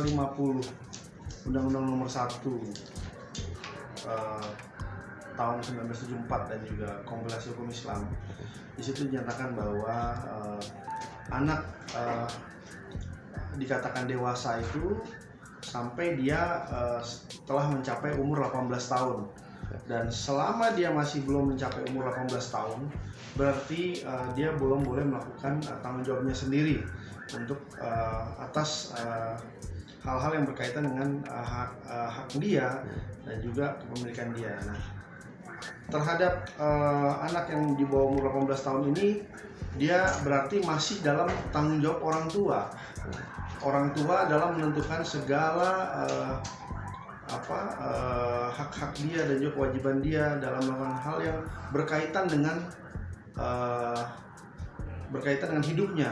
pasal 50 Undang-Undang Nomor 1 tahun 1974 dan juga Kompilasi Hukum Islam. Di situ dinyatakan bahwa anak dikatakan dewasa itu sampai dia telah mencapai umur 18 tahun. Dan selama dia masih belum mencapai umur 18 tahun, berarti dia belum boleh melakukan tanggung jawabnya sendiri untuk atas hal-hal yang berkaitan dengan hak dia dan juga kepemilikan dia. Nah, terhadap anak yang di bawah umur 18 tahun ini, dia berarti masih dalam tanggung jawab orang tua. Orang tua dalam menentukan segala hak-hak dia dan juga kewajiban dia dalam melakukan hal yang berkaitan dengan hidupnya.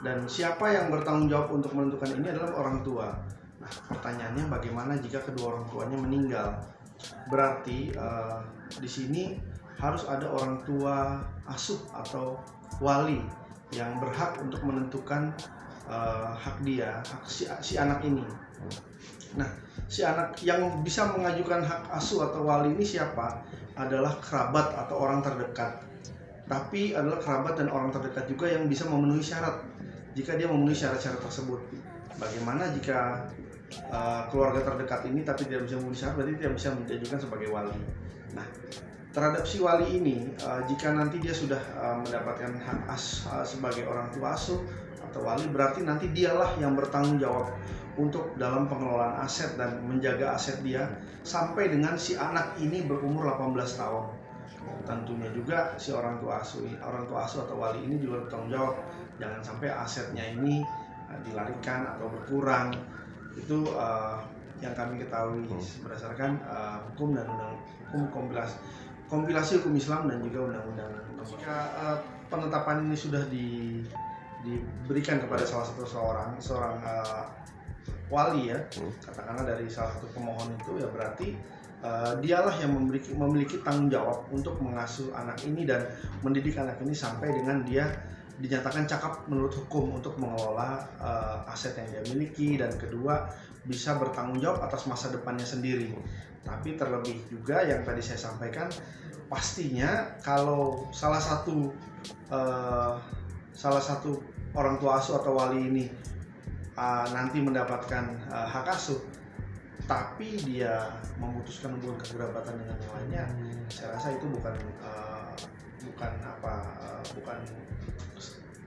Dan siapa yang bertanggung jawab untuk menentukan ini adalah orang tua. Nah, pertanyaannya bagaimana jika kedua orang tuanya meninggal? Berarti di sini harus ada orang tua asuh atau wali yang berhak untuk menentukan hak dia, hak si anak ini. Nah, si anak yang bisa mengajukan hak asuh atau wali ini siapa? Adalah kerabat atau orang terdekat. Tapi adalah kerabat dan orang terdekat juga yang bisa memenuhi syarat. Jika dia memenuhi syarat-syarat tersebut, bagaimana jika keluarga terdekat ini tapi tidak bisa memenuhi syarat, berarti tidak bisa mengajukan sebagai wali. Nah, terhadap si wali ini, jika nanti dia sudah mendapatkan hak sebagai orang tua asuh atau wali, berarti nanti dialah yang bertanggung jawab untuk dalam pengelolaan aset dan menjaga aset dia sampai dengan si anak ini berumur 18 tahun. Tentunya juga si orang tua asuh atau wali ini juga bertanggung jawab jangan sampai asetnya ini dilarikan atau berkurang. Itu yang kami ketahui berdasarkan hukum dan kompilasi hukum Islam dan juga undang-undang. Jika penetapan ini sudah diberikan kepada salah satu seorang wali, ya, katakanlah dari salah satu pemohon itu, ya berarti dialah yang memiliki tanggung jawab untuk mengasuh anak ini dan mendidik anak ini sampai dengan dia dinyatakan cakap menurut hukum untuk mengelola aset yang dia miliki, dan kedua bisa bertanggung jawab atas masa depannya sendiri. Tapi terlebih juga yang tadi saya sampaikan, pastinya kalau salah satu orang tua asuh atau wali ini nanti mendapatkan hak asuh, tapi dia memutuskan hubungan kekerabatan dengan yang lainnya, saya rasa itu bukan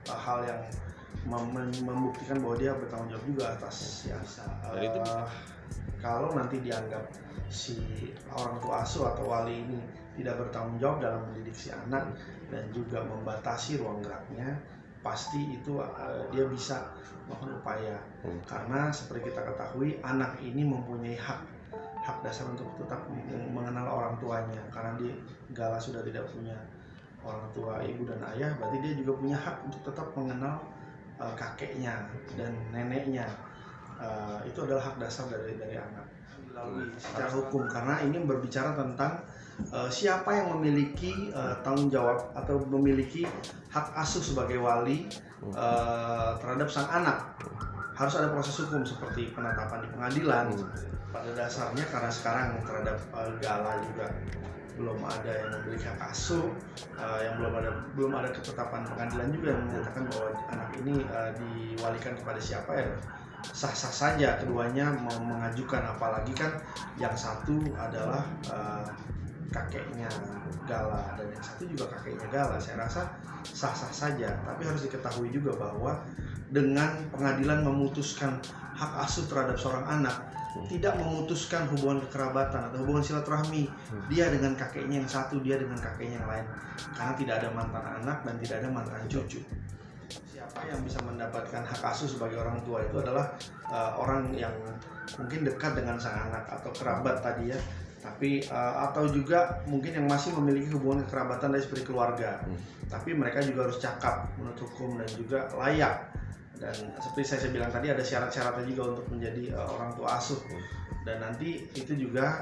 hal yang membuktikan bahwa dia bertanggung jawab juga atas kalau nanti dianggap si orang tua asuh atau wali ini tidak bertanggung jawab dalam mendidik si anak dan juga membatasi ruang geraknya, pasti itu dia bisa melakukan upaya. Karena seperti kita ketahui, anak ini mempunyai hak dasar untuk tetap mengenal orang tuanya. Karena dia Gala sudah tidak punya orang tua, ibu dan ayah, berarti dia juga punya hak untuk tetap mengenal kakeknya dan neneknya. Itu adalah hak dasar dari anak melalui secara hukum, karena ini berbicara tentang siapa yang memiliki tanggung jawab atau memiliki hak asuh sebagai wali terhadap sang anak. Harus ada proses hukum seperti penetapan di pengadilan. Pada dasarnya karena sekarang terhadap Gala juga belum ada yang memiliki hak asuh, yang belum ada ketetapan pengadilan juga yang menyatakan bahwa anak ini diwalikan kepada siapa, ya sah-sah saja keduanya mau mengajukan, apalagi kan yang satu adalah kakeknya Gala dan yang satu juga kakeknya Gala. Saya rasa sah-sah saja, tapi harus diketahui juga bahwa dengan pengadilan memutuskan hak asuh terhadap seorang anak, tidak memutuskan hubungan kekerabatan atau hubungan silaturahmi dia dengan kakeknya yang satu, dia dengan kakeknya yang lain, karena tidak ada mantan anak dan tidak ada mantan cucu. Siapa yang bisa mendapatkan hak asuh sebagai orang tua itu adalah orang yang mungkin dekat dengan sang anak atau kerabat tadi, ya, tapi atau juga mungkin yang masih memiliki hubungan kekerabatan dari seperti keluarga, tapi mereka juga harus cakap menurut hukum dan juga layak. Dan seperti saya bilang tadi, ada syarat-syaratnya juga untuk menjadi orang tua asuh. Dan nanti itu juga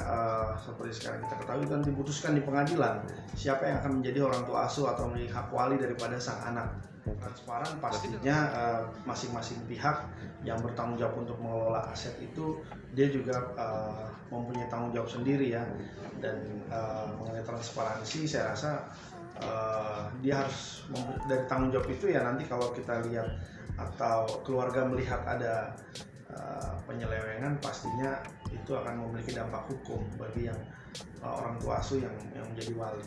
seperti sekarang kita ketahui kan diputuskan di pengadilan siapa yang akan menjadi orang tua asuh atau memiliki hak wali daripada sang anak. Transparan pastinya, masing-masing pihak yang bertanggung jawab untuk mengelola aset itu dia juga mempunyai tanggung jawab sendiri ya. Dan mengenai transparansi saya rasa dia harus dari tanggung jawab itu ya, nanti kalau kita lihat atau keluarga melihat ada penyelewengan, pastinya itu akan memiliki dampak hukum bagi yang orang tua asuh yang menjadi wali.